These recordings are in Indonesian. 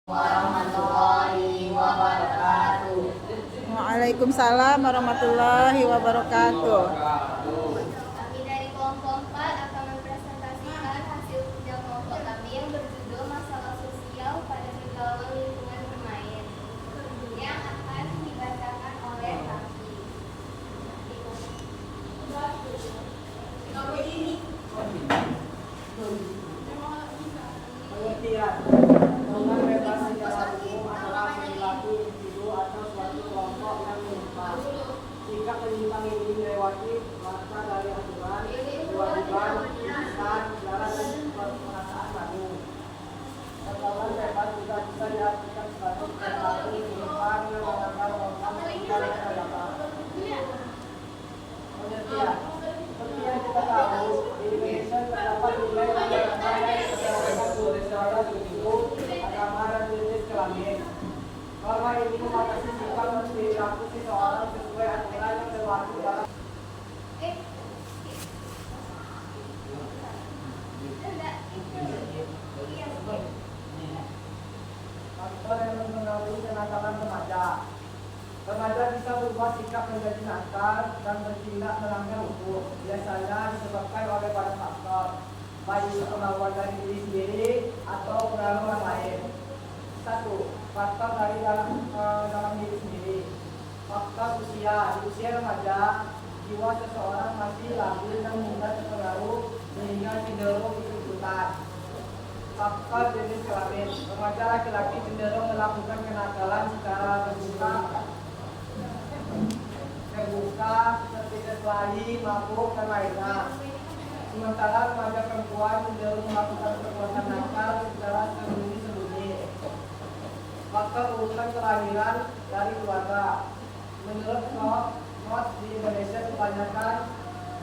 warahmatullahi wabarakatuh. Waalaikumsalam warahmatullahi wabarakatuh. Kami dari kelompok 4 akan mempresentasikan hasil kerja kelompok kami yang berjudul Masalah Sosial pada Pergaulan Lingkungan Bermain yang akan dibacakan oleh Raffi. Pengertian dengan bebas secara umum adalah perilaku individu atau suatu kelompok yang menyimpang. Jika penyimpang ini dilewati maka dari aturan, kewajiban, dan jalan dan perasaan baru. Pergaulan bebas juga bisa diartikan sebagai perilaku menyimpang yang melanggar norma sosial dan agama. Pengertian seperti yang kita tahu, di Indonesia terdapat nilai agama dan jenis kelamin. Norma ini membatasi sikap dan perilaku seseorang sesuai aturan yang berlaku dalam faktor yang mempengaruhi kenakalan remaja. Remaja bisa berubah sikap menjadi nakal dan bertindak melanggar hukum. Biasanya disebabkan oleh banyak faktor, baik itu kemauan dari diri sendiri atau pengaruh orang lain. 1. Faktor dari dalam diri sendiri. Faktor usia. Di usia remaja, jiwa seseorang masih labil dan mudah terpengaruh sehingga cenderung ikut-ikutan. Faktor jenis kelamin. Remaja laki-laki cenderung melakukan kenakalan secara terbuka seperti berkelahi, mabuk, dan lainnya. Sementara remaja perempuan cenderung melakukan perbuatan nakal secara sembunyi-sembunyi. Faktor urutan kelahiran dari keluarga. Menurut not di Indonesia kebanyakan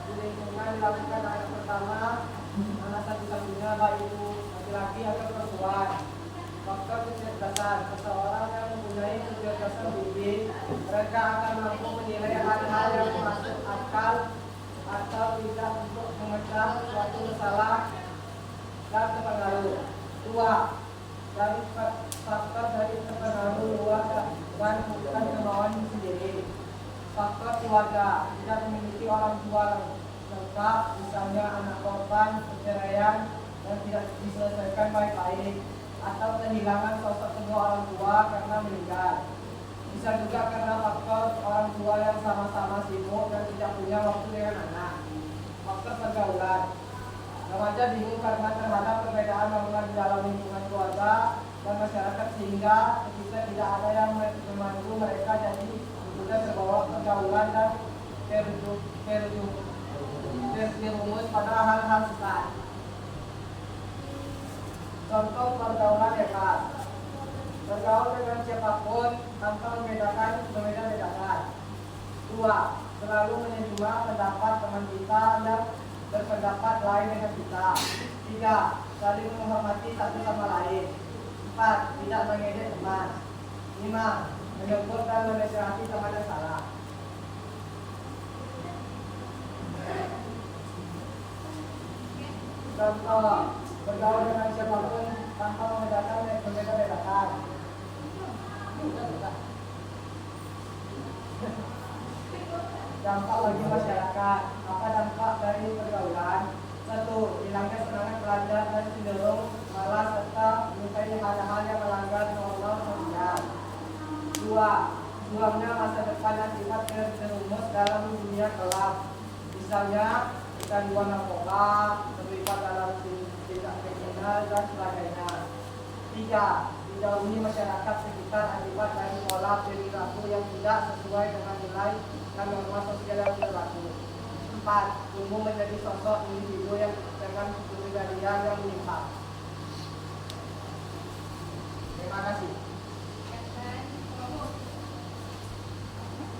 di lingkungan dilakukan anak pertama, anak satu-satunya baik itu laki-laki atau perempuan. Faktor kecerdasan. Seseorang yang mempunyai kecerdasan tinggi, mereka akan mampu menilai hal-hal yang masuk akal atau tidak untuk memecah suatu masalah dan terpengaruh. 2. Dari faktor dari terpengaruh luar dan bukan kemauan sendiri. Faktor keluarga. Tidak memiliki orang tua lengkap, misalnya anak korban perceraian dan tidak diselesaikan baik-baik, atau kehilangan sosok kedua orang tua karena meninggal. Bisa juga karena faktor orang tua yang sama-sama sibuk dan tidak punya waktu dengan anak. Faktor pergaulan. Remaja bingung karena terhadap perbedaan norma di dalam lingkungan keluarga dan masyarakat sehingga ketika tidak ada yang memandu mereka jadi mudah terbawa pergaulan dan terjerumus pada hal-hal sesat. Contoh pergaulan bebas. Bergaul dengan siapapun tanpa membeda-bedakan. 2. Selalu menerima pendapat teman kita yang berpendapat lain dengan kita. 3. Saling menghormati satu sama lain. 4. Tidak mengejek teman. 5. Menegur dan menasihati teman yang salah. Contoh, bergaul dengan siapapun tanpa membeda-bedakan. Dampak bagi masyarakat. Apa dampak dari pergaulan? 1. Hilangnya semangat belajar dan cenderung malas serta menyukai hal-hal yang melanggar norma sosial. 2. Hilangnya masa depan dan sifat terjerumus dalam dunia gelap. Misalnya kecanduan narkoba, terlibat dalam tindak kriminal dan sebagainya. 3. Dijauhi masyarakat sekitar akibat dari pola perilaku yang tidak sesuai dengan nilai dan norma sosial yang berlaku. 4. Tumbuh menjadi sosok individu yang dengan kepribadian yang menyimpang. Terima kasih.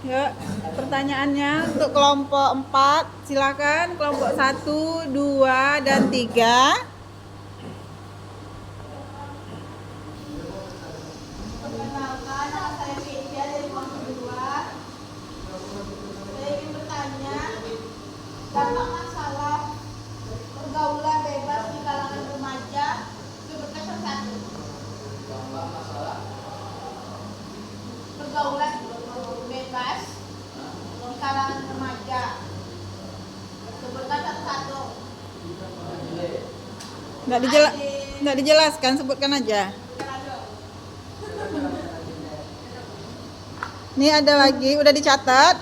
Ya, pertanyaannya untuk kelompok 4, silakan kelompok 1, 2, dan 3. Perkenalkan, nama saya Keisha dari kelompok 2. Saya ingin bertanya, dampak masalah pergaulan bebas di kalangan remaja. Sebutkan satu. Dampak masalah Nggak dijelaskan, sebutkan aja. Ini ada lagi, udah dicatat.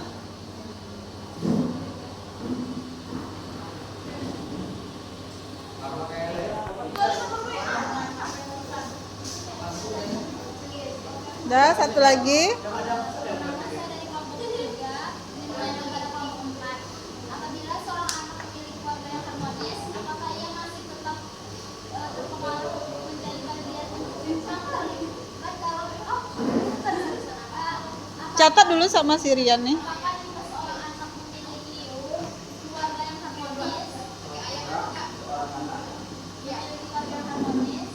Udah, satu lagi. Masa dari kelompok 3 dimulai pada kelompok 4. Apabila seorang anak memiliki keluarga yang harmonis, apakah ia masih tetap terpengaruh menjadi bagian Catat dulu sama si Rian nih. apakah jika seorang anak memiliki keluarga yang harmonis, bagian apa? Memiliki keluarga yang harmonis.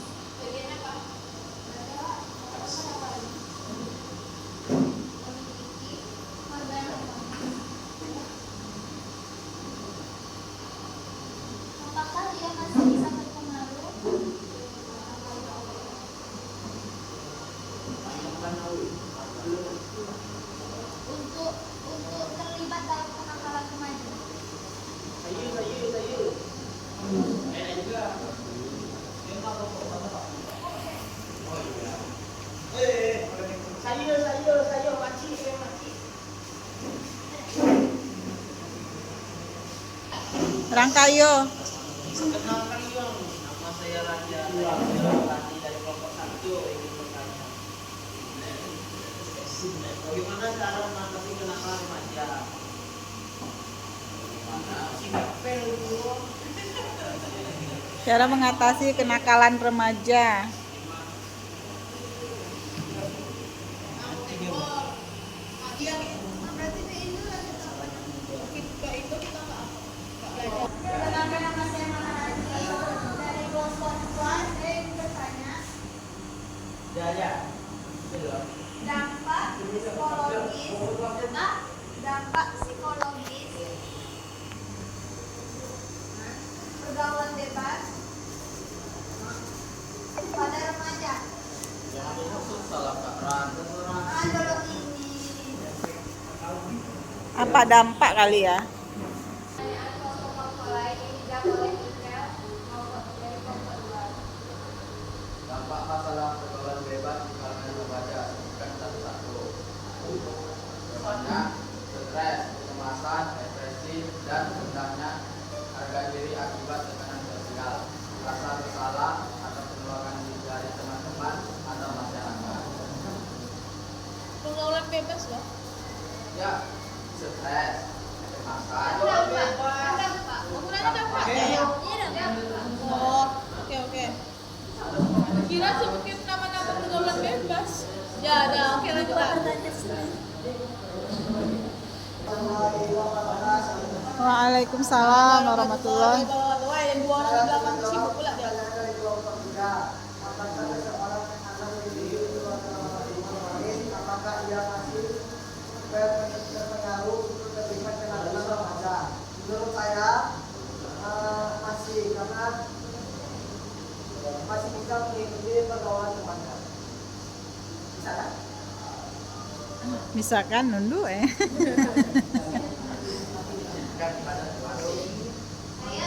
Apakah dia masih bisa berpengaruh untuk terlibat dalam kenakalan remaja? Saya makcik. Rangkayo. Kenalkan Yong, nama saya Raja. Lati dari kelompok 1 ingin bertanya. Bagaimana cara mengatasi kenakalan remaja? Cara mengatasi kenakalan remaja. Perkenalkan, nama saya Maharani dari kelompok 4 yang bertanya Jaya. dampak psikologis pergaulan bebas pada remaja. Jangan dimaksud salah peran. Dulu ini Apa dampak kali ya? pertanyaan kelompok lain yang dijawab oleh Michael maupun dari kelompok 2. Dampak masalah pergaulan bebas di kalangan remaja sebutkan satu-satu. Contohnya, stres, kecemasan, depresi, dan rendahnya harga diri akibat tekanan sosial, rasa bersalah atau penolakan dari teman-teman atau masyarakat. Pergaulan bebas loh. Ya, stres, kecemasan, Ukurannya dampaknya ya? Oh, oke. Kira sebutin nama-nama pergaulan bebas. Ya, oke lanjut. Waalaikumsalam warahmatullahi. Yang dua orang di belakang sibuk pula dia. Dari kelompok 3, apakah seorang anak memiliki keluarga harmonis, apakah ia masih berpengaruh untuk terlibat kenakalan remaja? Menurut saya masih, karena masih bisa mengikuti pergaulan remaja. Bisa kan? Misalkan nundu Saya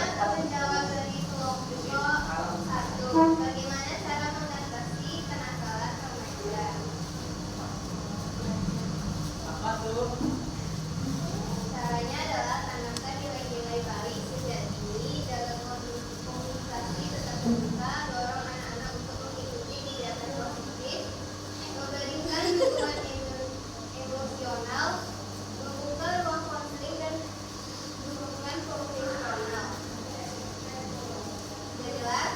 akan menjawab dari kelompok 1. Bagaimana cara mengatasi kenakalan remaja? apa tuh? Caranya adalah tanamkan nilai-nilai baik sejak dini dalam komunikasi tetap terbuka, dorong anak-anak untuk mengikuti kegiatan positif, memberikan dukungan emosional, membuka ruang konseling dan dukungan profesional. Sudah jelas?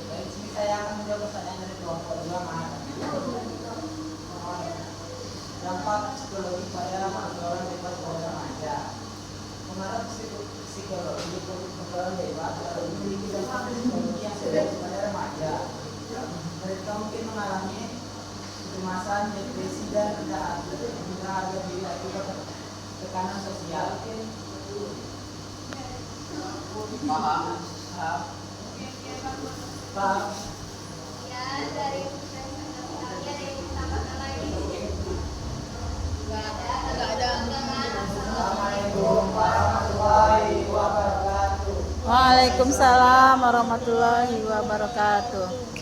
Dari sini saya akan menjawab pertanyaan dari kelompok 2 Mas. Dampak psikologi pada pergaulan bebas pada remaja. Pengaruh psikologi pergaulan bebas memiliki dampak psikologi yang serius pada remaja. Mereka mungkin mengalami kecemasan, depresi, dan rendah harga diri akibat tekanan sosial. Paham? Paham? Ya, dari presentasi kalian yang ditambahkan lagi. Nggak ada. Assalamualaikum warahmatullahi wabarakatuh. Waalaikumsalam warahmatullahi wabarakatuh.